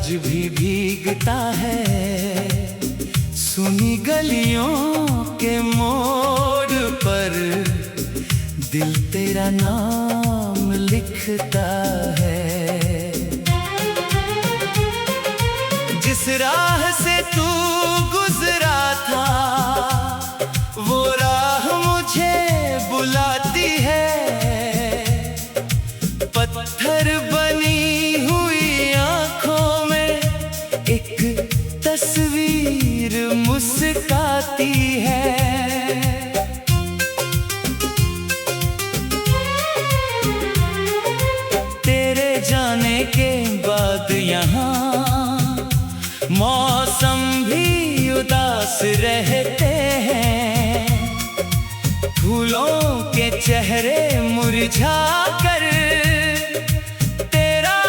आज भी भीगता है सुनी गलियों के मोड़ पर, दिल तेरा नाम लिखता है। जिस राह से तू गुजरा था वो राह मुझे बुलाती है। पत्थर बनी हुई आंखों में एक तस्वीर मुस्काती है। तेरे जाने के बाद यहाँ मौसम भी उदास रहते हैं। फूलों के चेहरे मुरझा कर तेरा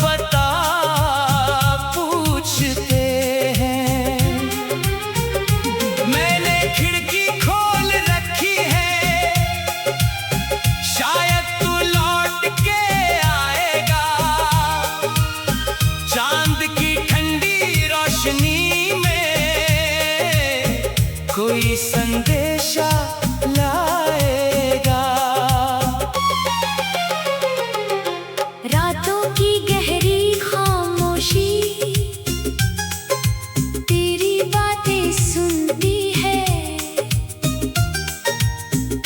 पता पूछते हैं। मैंने खिड़की खोल रखी है, शायद तू लौट के आएगा। चांद की ठंडी रोशनी में कोई संदेशा लाएगा। रातों की गहरी खामोशी तेरी बातें सुनती है।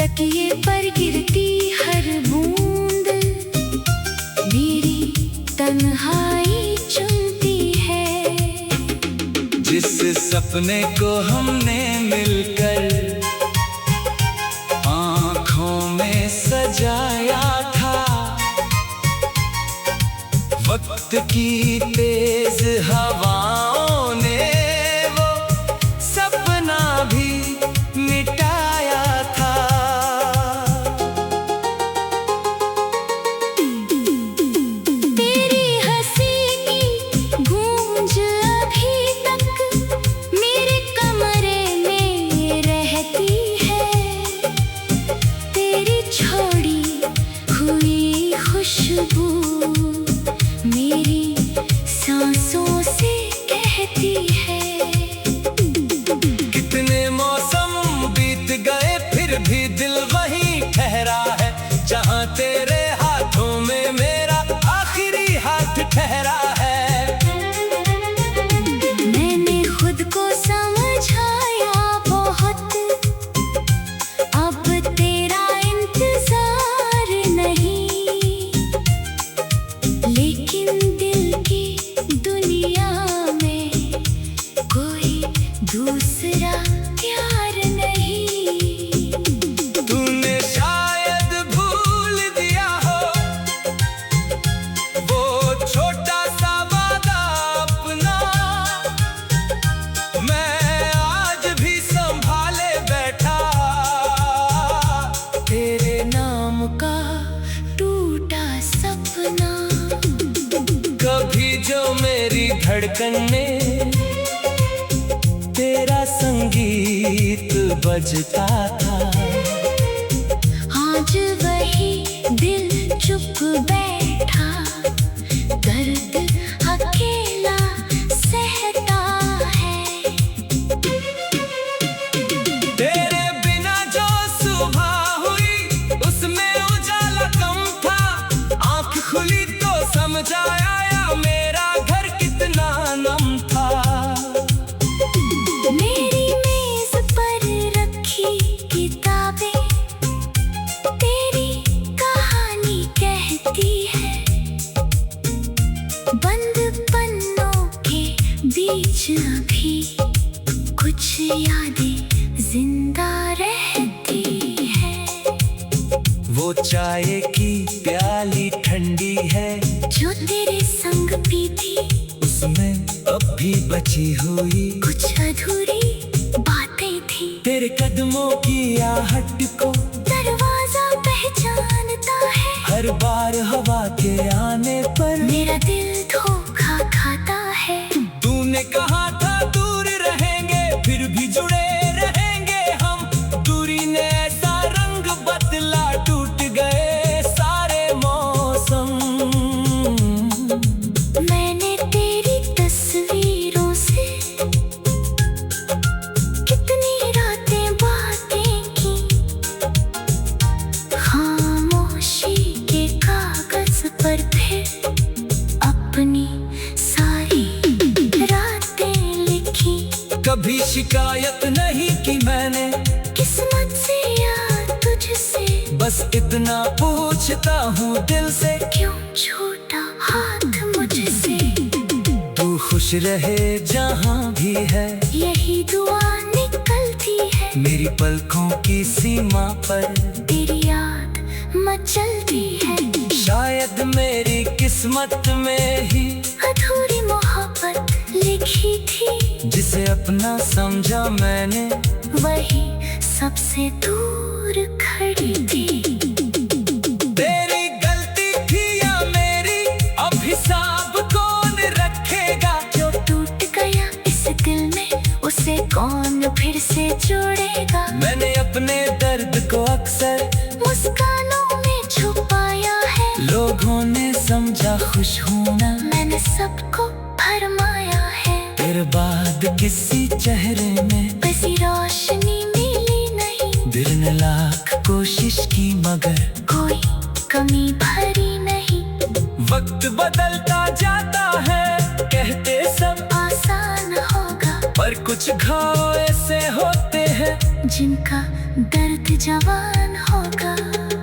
तकिए पर गिरती हर बूंद मेरी तन्हाई चुनती है। जिस सपने को हमने मिलकर आँखों में सजाया था, वक्त की तेज हवाओं ने वो सपना भी मिटाया था। तेरी हंसी की गूंज अभी तक मेरे कमरे में रहती है। तेरी छोड़ी हुई खुशबू मेरी सांसों से कहती है। कितने मौसम बीत गए फिर भी दिल वहीं ठहरा है, जहाँ तेरे हाथों में मेरा आखिरी हाथ ठहरा है। मैंने खुद को समझाया बहुत, अब तेरा इंतजार नहीं। लेकिन दिल की दुनिया में कोई दूसरा प्यार नहीं। तूने शायद भूल दिया हो वो छोटा सा वादा अपना, मैं आज भी संभाले बैठा तेरे नाम का टूटा सपना। कभी जो मेरी धड़कन में तेरा संगीत बजता था, आज वही दिल चुप बैठा दर्द अकेला सहता है। तेरे बिना जो सुबह हुई उसमें उजाला कम था। आँख खुली तो समझ आया मेरा घर कितना नम था। मेरी मेज पर रखी किताबें तेरी कहानी कहती है। बंद पन्नों के बीच अभी कुछ यादें जिंदा रहती है। वो चाय की प्याली ठंडी है जो तेरे संग पी थी, उसमें अब भी बची हुई कुछ अधूरी बातें थी। तेरे कदमों की आहट को दरवाजा पहचानता है। हर बार हवा के आने पर मेरा दिल धोखा खाता है। तूने कहा था दूर रहेंगे फिर भी जुड़े रहेंगे हम। दूरी ने ऐसा रंग बदला, टूट गए सारे मौसम। मैंने तेरी कभी शिकायत नहीं की मैंने, किस्मत से या तुझसे, बस इतना पूछता हूँ दिल से, क्यों छूटा हाथ मुझसे। तू खुश रहे जहाँ भी है, यही दुआ निकलती है, मेरी पलकों की सीमा पर तेरी याद मचलती है। शायद मेरी किस्मत में ही अधूरी मोहब्बत लिखी थी, जिसे अपना समझा मैंने, वही सबसे दूर खड़ी थी। तेरी गलती थी या मेरी, अब हिसाब कौन रखेगा। जो टूट गया इस दिल में, उसे कौन फिर से जोड़ेगा। मैंने अपने दर्द को अक्सर मुस्कानों में छुपाया है, लोगों ने समझा खुश हूं ना, मैंने सबको फरमाया है। तेरे बाद किसी चेहरे में वैसी रोशनी मिली नहीं, दिल ने लाख कोशिश की मगर कोई कमी भरी नहीं। वक्त बदलता जाता है, कहते सब आसान होगा, पर कुछ घाव ऐसे होते हैं, जिनका दर्द जवान होगा।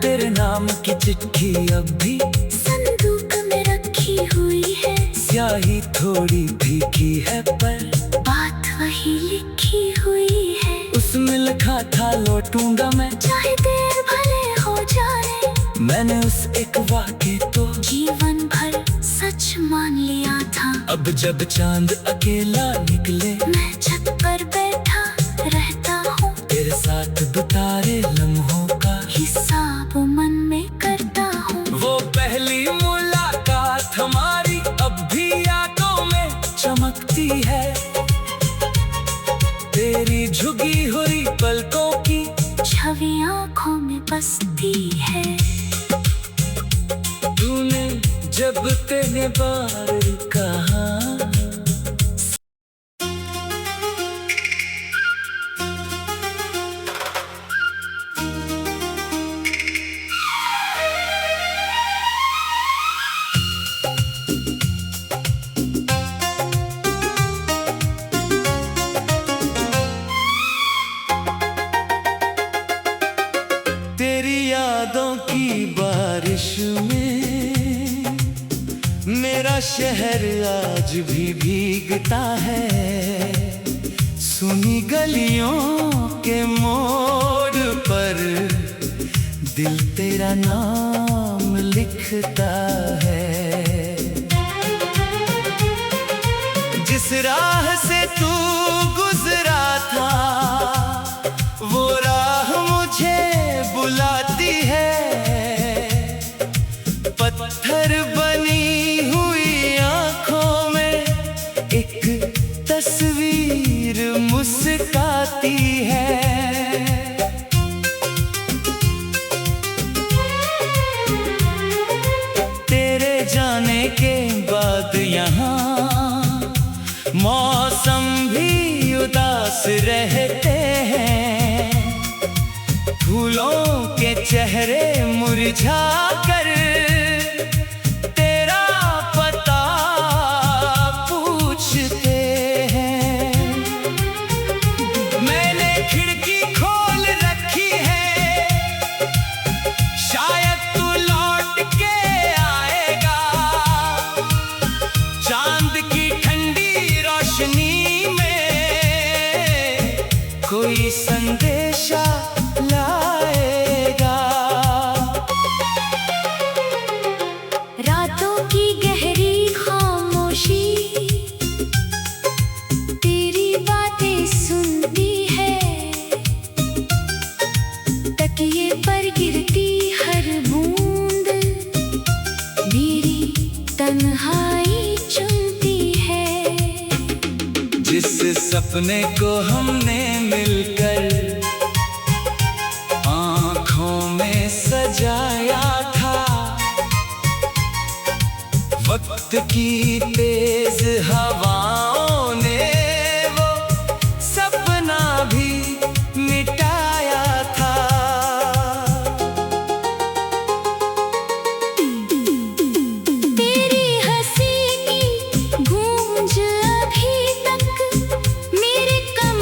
तेरे नाम की चिट्ठी अब भी संदूक में रखी हुई है, स्याही थोड़ी फीकी है पर बात वही लिखी हुई है। उसमें लिखा था लौटूंगा मैं, चाहे देर भले हो जाए, मैंने उस एक वाक़े तो जीवन भर सच मान लिया था। अब जब चांद अकेला निकले, मैं छत पर बैठा रहता हूँ, तेरे साथ दुतारे लम्हों का हिसाब मन में करता हूँ। वो पहली मुलाकात हमारी अब भी यादों में चमकती है, तेरी झुकी हुई पलकों की छवि आँखों में बसती है। तूने जब तेरे बार कहा, तेरी यादों की बारिश में मेरा शहर आज भी भीगता है। सुनी गलियों के मोड़ पर दिल तेरा नाम लिखता है। जिस राह से तू गुजरा था, वो राह मुझे बुलाती है। पत्थर बनी हुई आंखों में एक तस्वीर मुस्काती है। तेरे जाने के बाद यहाँ मौसम भी उदास रहते हैं। फूलों के चेहरे मुरझा कर तेरा पता पूछते हैं। मैंने खिड़की खोल रखी है, शायद तू लौट के आएगा। चांद की ठंडी रोशनी में कोई संदेशा लाएगा। रातों की गहरी खामोशी तेरी बातें सुनती है। तकिए पर गिरती हर बूंद मेरी तन्हाई चुनती है। जिस सपने को हमने मिलकर आँखों में सजाया था, वक्त की तेज हवाओं ने वो सपना भी मिटाया था। तेरी हंसी की गूंज अभी तक मेरे कमरे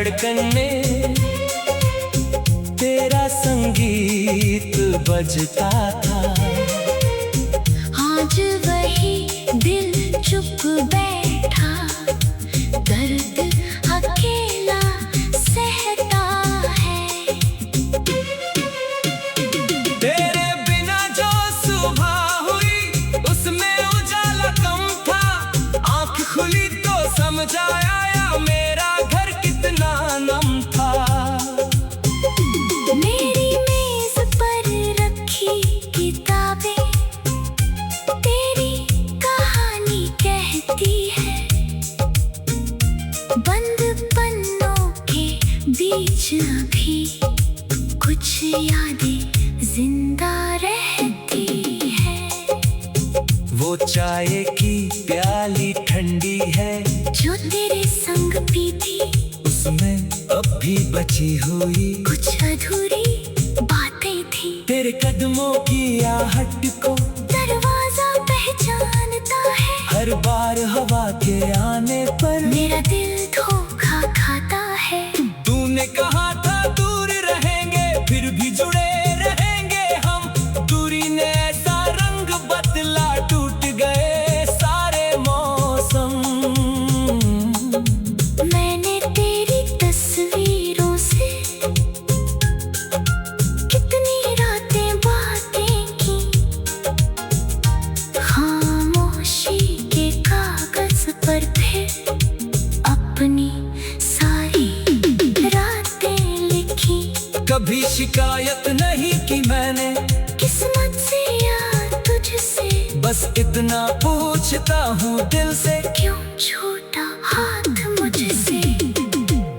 धड़कन में तेरा संगीत बजता था। आज वही दिल चुप बैठा, दर्द अकेला सहता है। तेरे बिना जो सुबह हुई उसमें उजाला कम था। आँख खुली तो समझ आया मेरा घर कितना नम था। मेरी मेज पर रखी किताबें तेरी कहानी कहती है। बंद पन्नों के बीच अभी कुछ यादें जिंदा रहती है। वो चाय की प्याली ठंडी है जो तेरे संग पी थी, उसमें अब भी बची हुई कुछ अधूरी बातें थी। तेरे कदमों की आहट को दरवाजा पहचानता है। हर बार हवा के आने पर मेरा दिल धोखा खाता है। तूने कहा था दूर रहेंगे फिर भी जुड़े रहेंगे हम। दूरी ने ऐसा रंग बदला, टूट गए सारे मौसम। मैंने तेरी तस्वीरों से कितनी रातें बातें की। खामोशी के कागज पर फिर अपनी सारी रातें लिखी। कभी शिकायत नहीं की मैंने किस्मत से या तुझसे, बस इतना पूछता हूँ दिल से, क्यों छूटा हाथ मुझसे।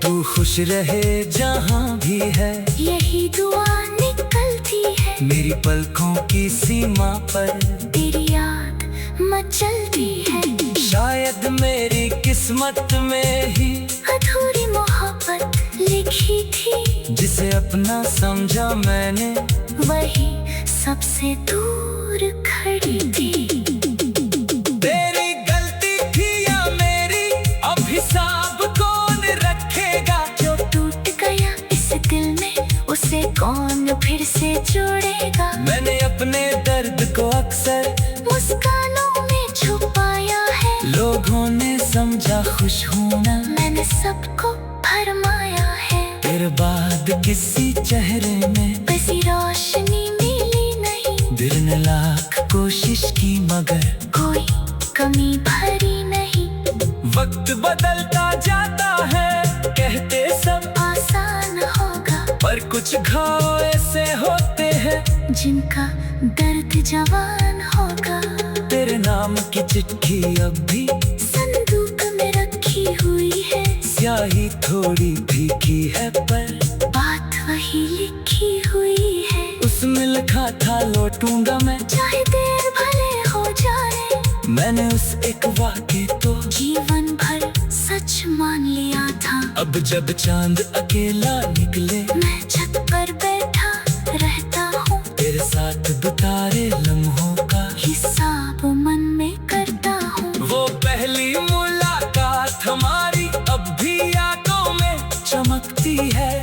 तू खुश रहे जहाँ भी है, यही दुआ निकलती है। मेरी पलकों की सीमा पर तेरी याद मचलती है। शायद मेरी किस्मत में ही अधूरी मोहब्बत लिखी थी। जिसे अपना समझा मैंने, वही सबसे दूर खड़ी थी। तेरी गलती थी या मेरी, अब हिसाब कौन रखेगा। जो टूट गया इस दिल में, उसे कौन फिर से जोड़ेगा। मैंने अपने दर्द को अक्सर मुस्कानों में छुपाया है। लोगों ने समझा खुश हूं ना, मैंने सबको फरमाया है। तेरे बाद किसी चेहरे में वैसी रोशनी मिली नहीं। दिल ने लाख कोशिश की मगर कोई कमी भरी नहीं। वक्त बदलता जाता है, कहते सब आसान होगा, पर कुछ घाव ऐसे होते हैं जिनका दर्द जवान होगा। तेरे नाम की चिट्ठी अब भी संदूक में रखी हुई है। स्याही थोड़ी फीकी है पर बात वही लिखी हुई है। उसमें लिखा था लौटूंगा मैं, चाहे देर भले हो जाए। मैंने उस एक वाक्य तो जीवन भर सच मान लिया था। अब जब चांद अकेला निकले, मैं छत पर बैठा रहता हूँ। तेरे साथ बिताए लम्हों का हिसाब मन में करता हूँ। वो पहली मुलाकात हमारी अब भी यादों में चमकती है।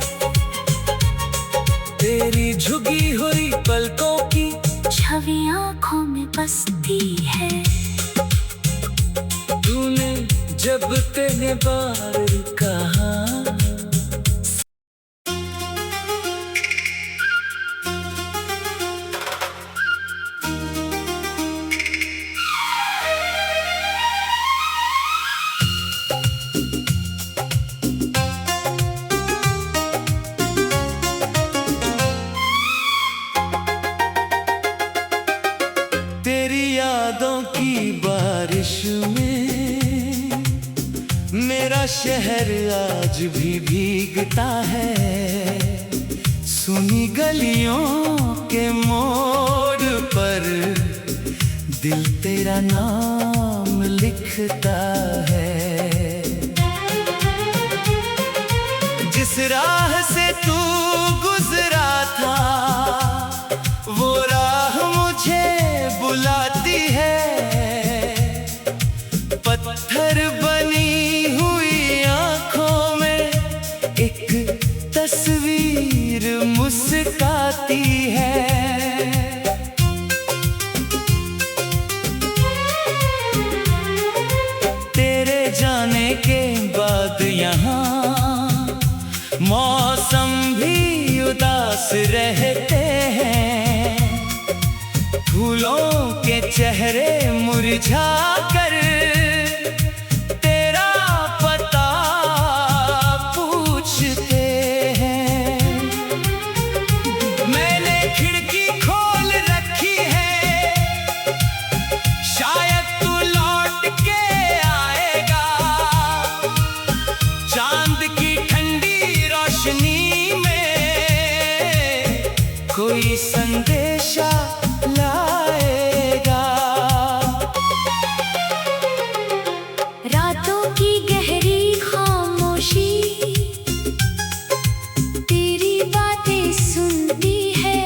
तेरी झुकी हुई पलकों की छवि आँखों में बसती है। तूने जब तेरे बार कहा, तेरी यादों की बारिश में मेरा शहर आज भी भीगता है। सुनी गलियों के मोड़ पर दिल तेरा नाम लिखता है। जिस राह से तू गुजरा था, वो राह मुझे बुलाती है। पत्थर बनी हुई आंखों में उदास रहते हैं, फूलों के चेहरे मुरझा कर तेरा पता पूछते हैं। मैंने खिड़की खोल रखी है, शायद तू लौट के आएगा। चांद की ठंडी रोशनी में कोई संदेशा लाएगा। रातों की गहरी खामोशी तेरी बातें सुनती है,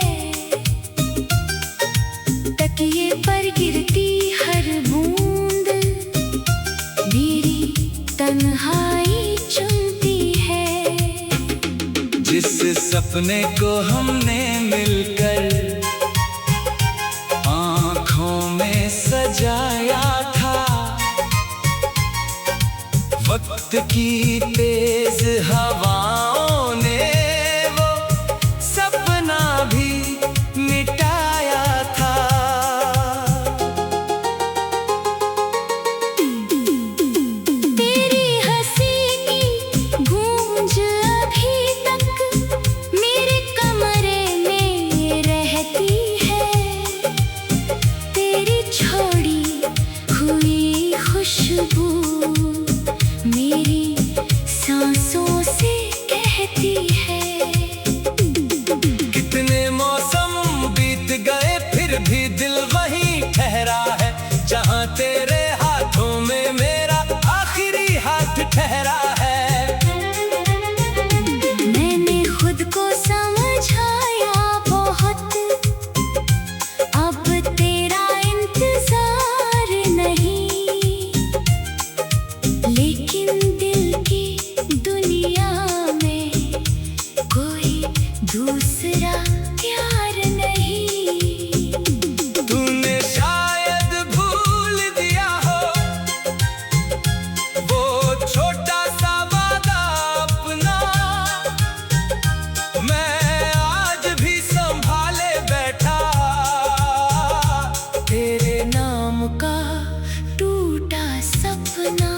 तकिए पर गिरती हर बूंद मेरी तन्हाई चुनती है। जिस सपने को हमने मिलकर आँखों में सजाया था, वक्त की तेज हवाओं ने वो सपना भी मिटाया था। तेरी हंसी की गूंज अभी तक मेरे कमरे में रहती है, तेरी छोड़ी हुई खुशबू मेरी सांसों से कहती है। कितने मौसम बीत गए फिर भी दिल वहीं ठहरा है, जहाँ तेरे हाथों में मेरा आखिरी हाथ ठहरा है। मैंने खुद को समझाया बहुत, अब तेरा इंतजार नहीं, लेकिन दिल की दुनिया में कोई दूसरा प्यार नहीं। तूने शायद भूल दिया हो वो छोटा सा वादा अपना, मैं आज भी संभाले बैठा तेरे नाम का टूटा सपना।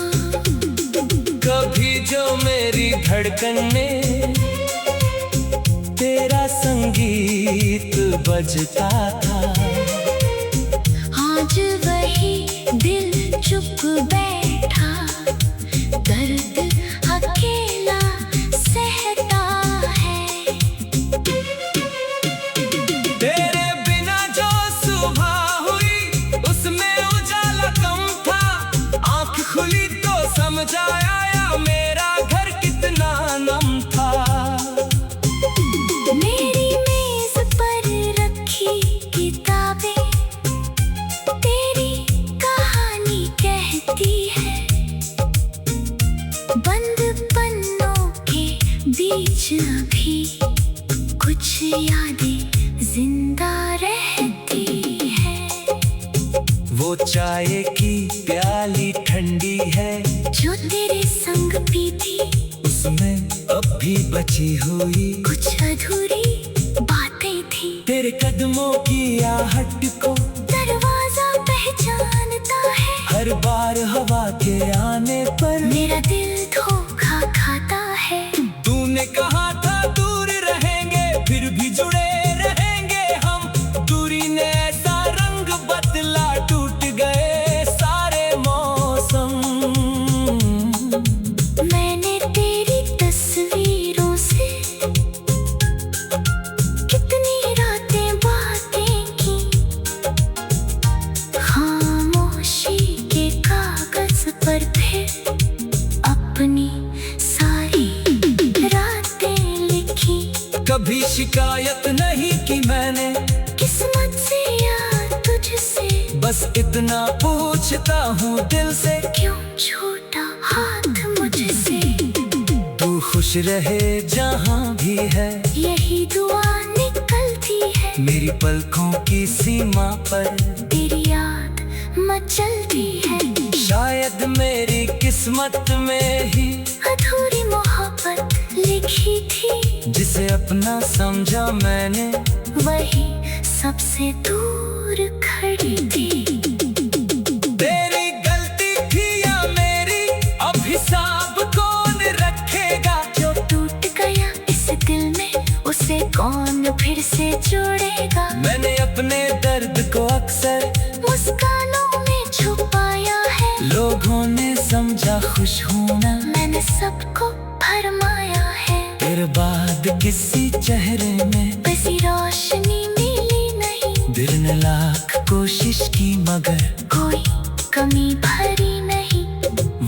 कभी जो मेरी धड़कन में तेरा संगीत बजता था, आज वही दिल चुप बैठा, दर्द अकेला सहता है। तेरे बिना जो सुबह हुई उसमें उजाला कम था, आँख खुली तो समझ आया मेरा घर कितना नम था। मेरी मेज पर रखी किताबें तेरी कहानी कहती है, बंद पन्नों के बीच अभी कुछ यादें जिंदा रहती है। वो चाय की प्याली ठंडी है जो तेरे संग पी थी, उसमें अब भी बची हुई कुछ अधूरी बातें थी। तेरे कदमों की आहट को दरवाजा पहचानता है, हर बार हवा के आने पर मेरा दिल धोखा खाता है। तूने कहा था दूर रहेंगे फिर भी जुड़े रहेंगे हम, दूरी ने ऐसा रंग बदला टूट गए सारे मौसम। मैंने तेरी तस्वीरों से कितनी रातें बातें की, खामोशी के कागज पर फिर अपनी सारी रातें लिखी। कभी शिकायत नहीं की मैंने किस्मत से या तुझसे, बस इतना पूछता हूँ दिल से, क्यों छूटा हाथ मुझसे। तू खुश रहे जहाँ भी है, यही दुआ निकलती है। मेरी पलकों की सीमा पर तेरी याद मचलती है। शायद मेरी किस्मत में ही अधूरी मोहब्बत लिखी थी, जिसे अपना समझा मैंने, वही सबसे दूर खड़ी थी। तेरी गलती थी या मेरी, अब हिसाब कौन रखेगा? जो टूट गया इस दिल में, उसे कौन फिर से जोड़ेगा? मैंने अपने दर्द को अक्सर मुस्कानों में छुपाया है, लोगों ने समझा खुश होना, मैंने सबको फरमाया है। तेरे बाद किसी चेहरे में बसी रोशनी मिली नहीं, दिल ने लाख कोशिश की मगर कोई कमी भरी नहीं।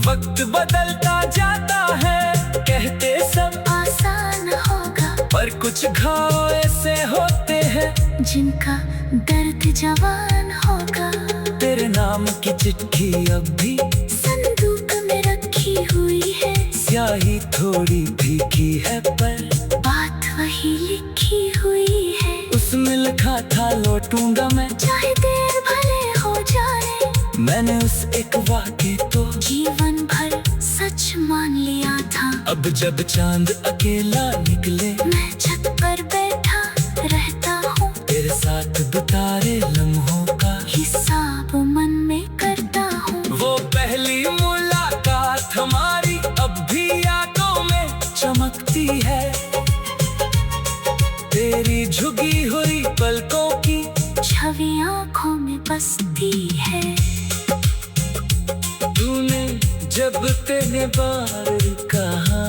वक्त बदलता जाता है, कहते सब आसान होगा, पर कुछ घाव ऐसे होते हैं जिनका दर्द जवान होगा। तेरे नाम की चिट्ठी अब भी संदूक में रखी हुई है, स्याही थोड़ी भीगी है पर बात वही लिखी हुई है। उसमें लिखा था लौटूंगा मैं, चाहे देर भले हो जाए, मैंने उस एक वाक्य तो जीवन भर सच मान लिया था। अब जब चांद अकेला निकले, मैं छत पर बैठा रहता हूँ, तेरे साथ दुतारे लम्हों का हिसाब मन में करता हूँ। वो पहली मुलाकात हमारी अब भी यादों में चमकती है, तेरी झुकी हुई पलकों की छवि आँखों में बसती है। तूने जब तेरे बार कहा,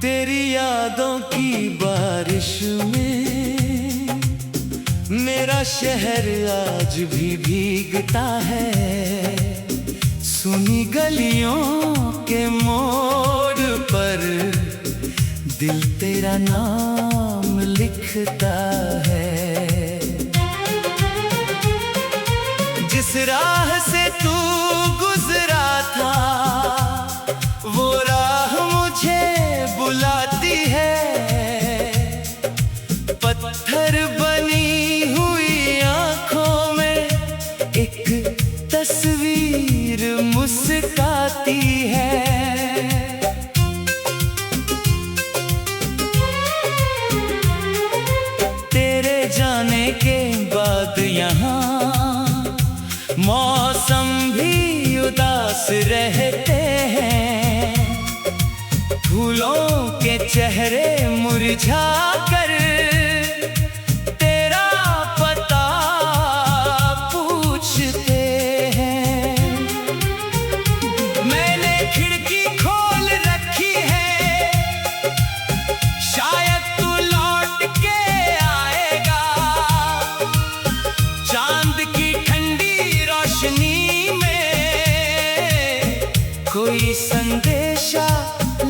तेरी यादों की बारिश में मेरा शहर आज भी भीगता है। सुनी गलियों के मोड़ पर दिल तेरा नाम लिखता है। जिस राह से तू गुजरा था, वो राह मुझे बुलाती है। पत्थर बनी हुई आंखों में एक तस्वीर मुस्काती है। तेरे जाने के बाद यहाँ मौसम भी उदास रहते हैं। फूलों के चेहरे मुरझा कर तेरा पता पूछते हैं। मैंने खिड़की खोल रखी है, शायद तू लौट के आएगा। चांद की ठंडी रोशनी में कोई संदेशा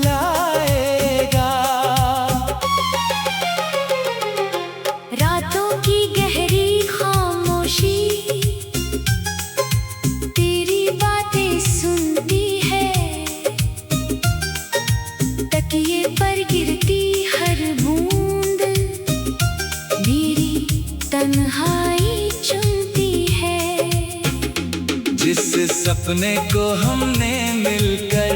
लाएगा। रातों की गहरी खामोशी तेरी बातें सुनती है। तकिए पर गिरती हर बूंद मेरी तन्हाई चुनती है। जिस सपने को हमने मिलकर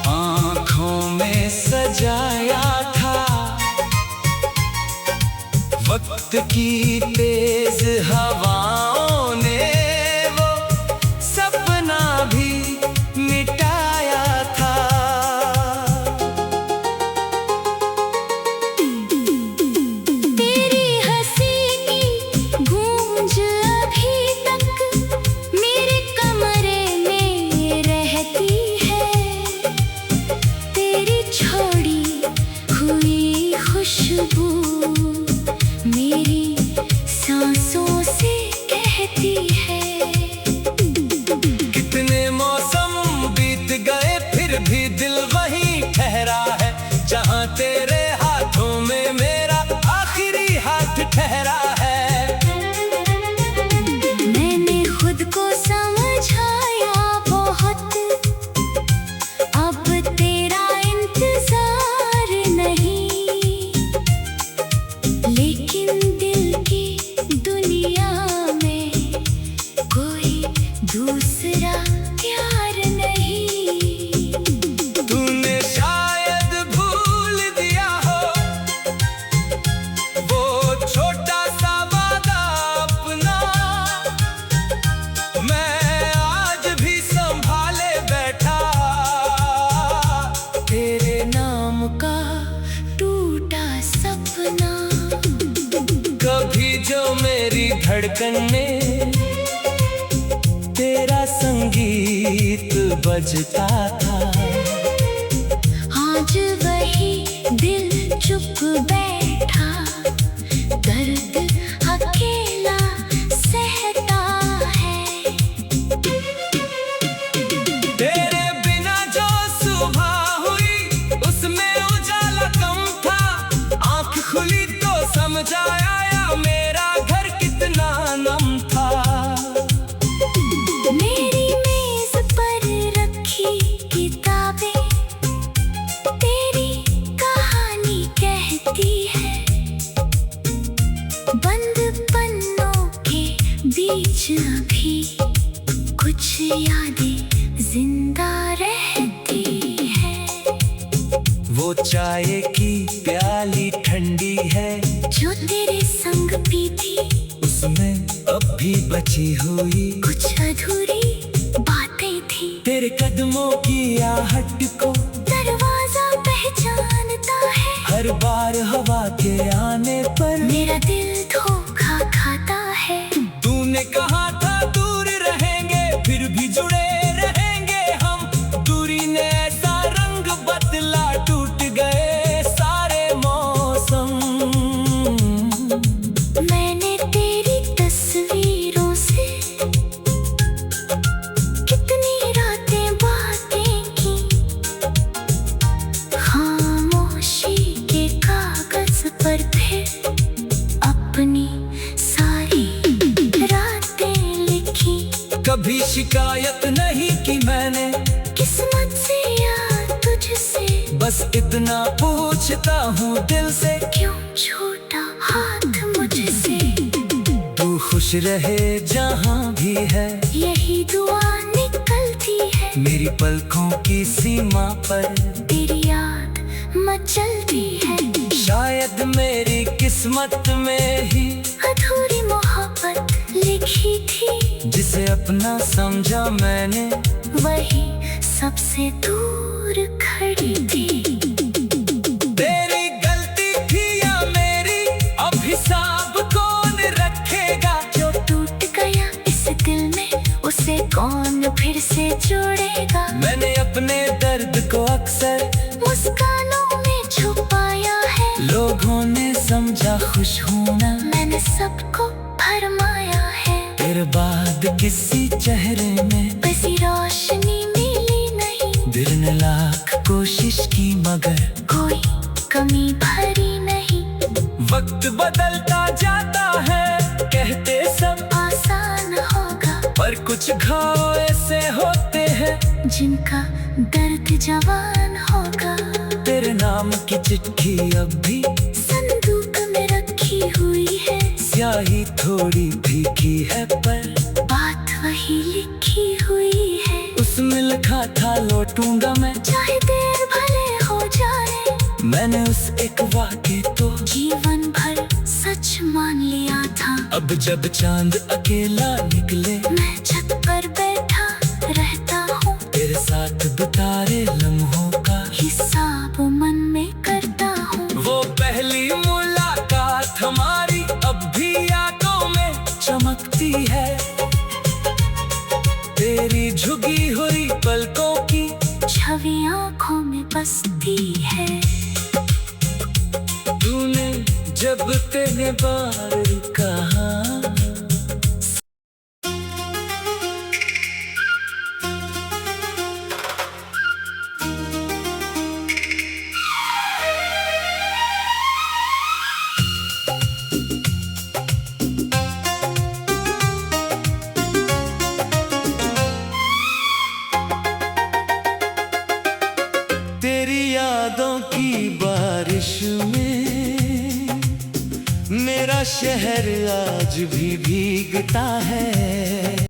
आँखों में सजाया था, वक्त की तेज हवाओं ने वो सपना भी मिटाया था। तेरी हंसी की गूंज अभी तक मेरे कमरे में रहती है। तेरी छोड़ी हुई खुशबू मेरी सांसों से धड़कन में तेरा संगीत बजता था। आज वही दिल चुप बैठा, दर्द अकेला सहता है। तेरे बिना जो सुबह हुई उसमें उजाला कम था। आँख खुली तो समझ आया मेरा घर कितना नम था। मेरी मेज पर रखी किताबें तेरी कहानी कहती है। बंद पन्नों के बीच अभी कुछ यादें जिंदा रहती है। वो चाय की प्याली ठंडी है जो तेरे संग पीती, उसमें अब भी बची हुई कुछ अधूरी बातें थी। तेरे कदमों की आहट को दरवाजा पहचानता है। हर बार हवा के आने पर मेरा दिल धोखा खाता है। तूने कहा था दूर रहेंगे फिर भी जुड़े रहेंगे हम। दूरी ने ऐसा रंग बदला, टूट गए सारे मौसम। मैंने तेरी तस्वीरों से कितनी रातें बातें की। खामोशी के कागज पर फिर अपनी सारी रातें लिखी। कभी शिकायत नहीं की मैंने किस्मत से या तुझसे, बस इतना पूछता हूँ दिल से, क्यों छूटा हाथ मुझसे। तू खुश रहे जहाँ भी है, यही दुआ निकलती है। मेरी पलकों की सीमा पर तेरी याद मचलती है। शायद मेरी किस्मत में ही अधूरी मोहब्बत लिखी थी। जिसे अपना समझा मैंने वही सबसे दूर खड़ी थी। तेरी गलती थी या मेरी, अब हिसाब कौन रखेगा। जो टूट गया इस दिल में उसे कौन फिर से जोड़ेगा। मैंने अपने दर्द को अक्सर मुस्कानों में छुपाया है। लोगों ने समझा खुश हूं ना, मैंने सबको फरमाया है। तेरे बाद किसी चेहरे में वैसी रोशनी मिली नहीं। दिल ने लाख कोशिश की मगर कोई कमी भरी नहीं। वक्त बदलता जाता है, कहते सब आसान होगा, पर कुछ घाव ऐसे होते हैं जिनका दर्द जवान होगा। तेरे नाम की चिट्ठी अब भी संदूक में रखी हुई है। स्याही थोड़ी भीगी है पर बात वही लिखी हुई है। उसमें लिखा था लौटूंगा मैं, चाहे देर भले हो जाए। मैंने उस एक वाक़े तो जीवन भर सच मान लिया था। अब जब चांद अकेला निकले, मैं छत पर बैठा रहता हूँ। तेरे साथ बिताए लम्हों का हिसाब मन में करता हूँ। वो पहली मुलाकात हमारी अब भी यादों में चमकती है। तेरी झुकी हुई पलकों की छवि आँखों में बसती है। तूने जब तेरे बार कहा, तेरी यादों की बारिश में मेरा शहर आज भी भीगता है।